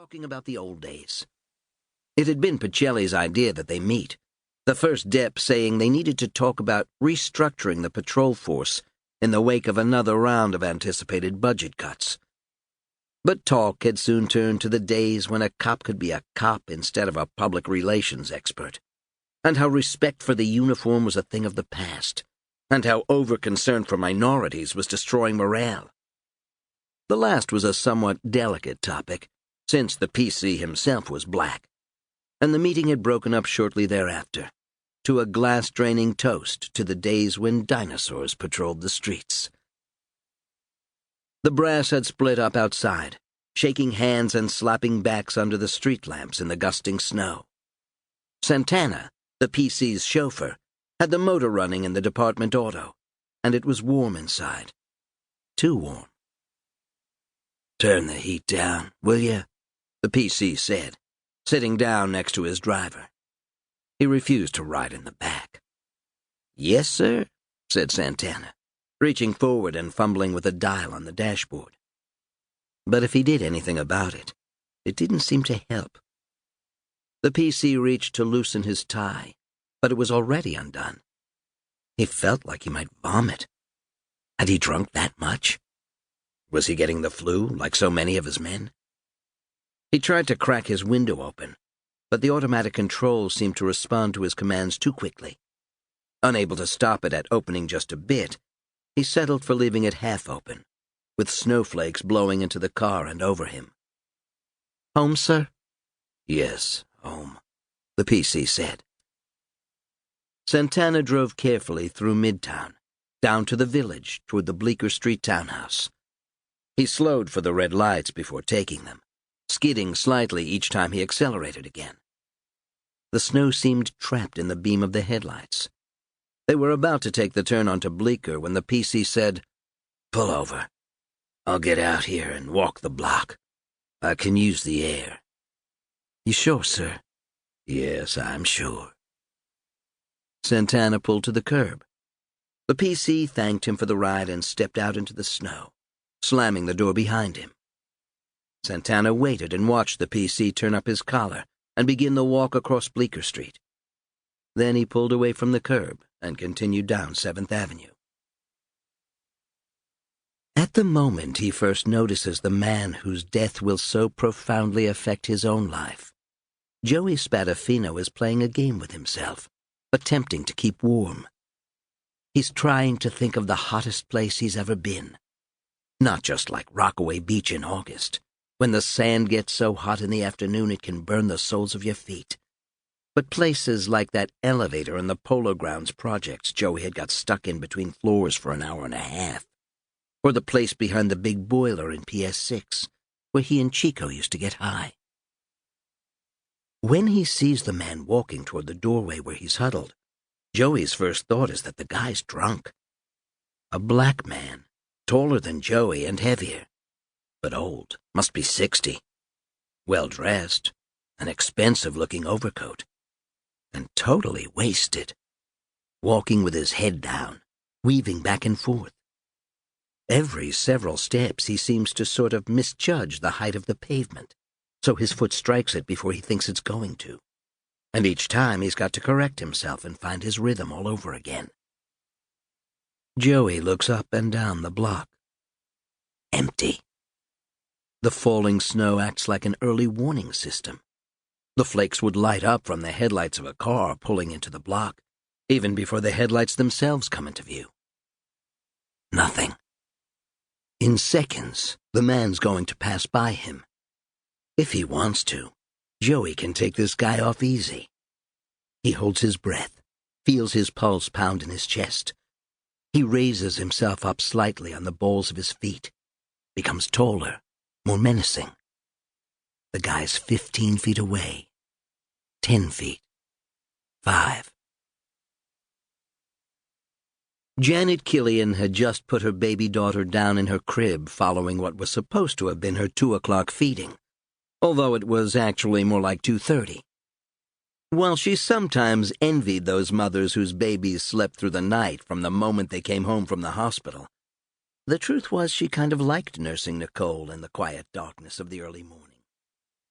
talking about the old days. It had been Pacelli's idea that they meet, the first dep saying they needed to talk about restructuring the patrol force in the wake of another round of anticipated budget cuts. But talk had soon turned to the days when a cop could be a cop instead of a public relations expert, and how respect for the uniform was a thing of the past, and how over-concern for minorities was destroying morale. The last was a somewhat delicate topic, since the PC himself was black, and the meeting had broken up shortly thereafter, to a glass-draining toast to the days when dinosaurs patrolled the streets. The brass had split up outside, shaking hands and slapping backs under the street lamps in the gusting snow. Santana, the PC's chauffeur, had the motor running in the department auto, and it was warm inside. Too warm. "Turn the heat down, will you?" the PC said, sitting down next to his driver. He refused to ride in the back. "Yes, sir," said Santana, reaching forward and fumbling with a dial on the dashboard. But if he did anything about it, it didn't seem to help. The PC reached to loosen his tie, but it was already undone. He felt like he might vomit. Had he drunk that much? Was he getting the flu, like so many of his men? He tried to crack his window open, but the automatic controls seemed to respond to his commands too quickly. Unable to stop it at opening just a bit, he settled for leaving it half open, with snowflakes blowing into the car and over him. "Home, sir?" "Yes, home," the PC said. Santana drove carefully through Midtown, down to the Village toward the Bleecker Street townhouse. He slowed for the red lights before taking them, skidding slightly each time he accelerated again. The snow seemed trapped in the beam of the headlights. They were about to take the turn onto Bleecker when the PC said, "Pull over. I'll get out here and walk the block. I can use the air." "You sure, sir?" "Yes, I'm sure." Santana pulled to the curb. The PC thanked him for the ride and stepped out into the snow, slamming the door behind him. Santana waited and watched the PC turn up his collar and begin the walk across Bleecker Street. Then he pulled away from the curb and continued down 7th Avenue. At the moment he first notices the man whose death will so profoundly affect his own life, Joey Spadafino is playing a game with himself, attempting to keep warm. He's trying to think of the hottest place he's ever been. Not just like Rockaway Beach in August, when the sand gets so hot in the afternoon it can burn the soles of your feet, but places like that elevator in the Polo Grounds projects Joey had got stuck in between floors for an hour and a half, or the place behind the big boiler in PS6, where he and Chico used to get high. When he sees the man walking toward the doorway where he's huddled, Joey's first thought is that the guy's drunk. A black man, taller than Joey and heavier, but old, must be 60. Well-dressed, an expensive-looking overcoat, and totally wasted, walking with his head down, weaving back and forth. Every several steps he seems to sort of misjudge the height of the pavement, so his foot strikes it before he thinks it's going to. And each time he's got to correct himself and find his rhythm all over again. Joey looks up and down the block. Empty. The falling snow acts like an early warning system. The flakes would light up from the headlights of a car pulling into the block, even before the headlights themselves come into view. Nothing. In seconds, the man's going to pass by him. If he wants to, Joey can take this guy off easy. He holds his breath, feels his pulse pound in his chest. He raises himself up slightly on the balls of his feet, becomes taller, more menacing. The guy's 15 feet away, 10 feet, 5. Janet Killian had just put her baby daughter down in her crib following what was supposed to have been her 2 o'clock feeding, although it was actually more like 2:30. While she sometimes envied those mothers whose babies slept through the night from the moment they came home from the hospital, the truth was she kind of liked nursing Nicole in the quiet darkness of the early morning.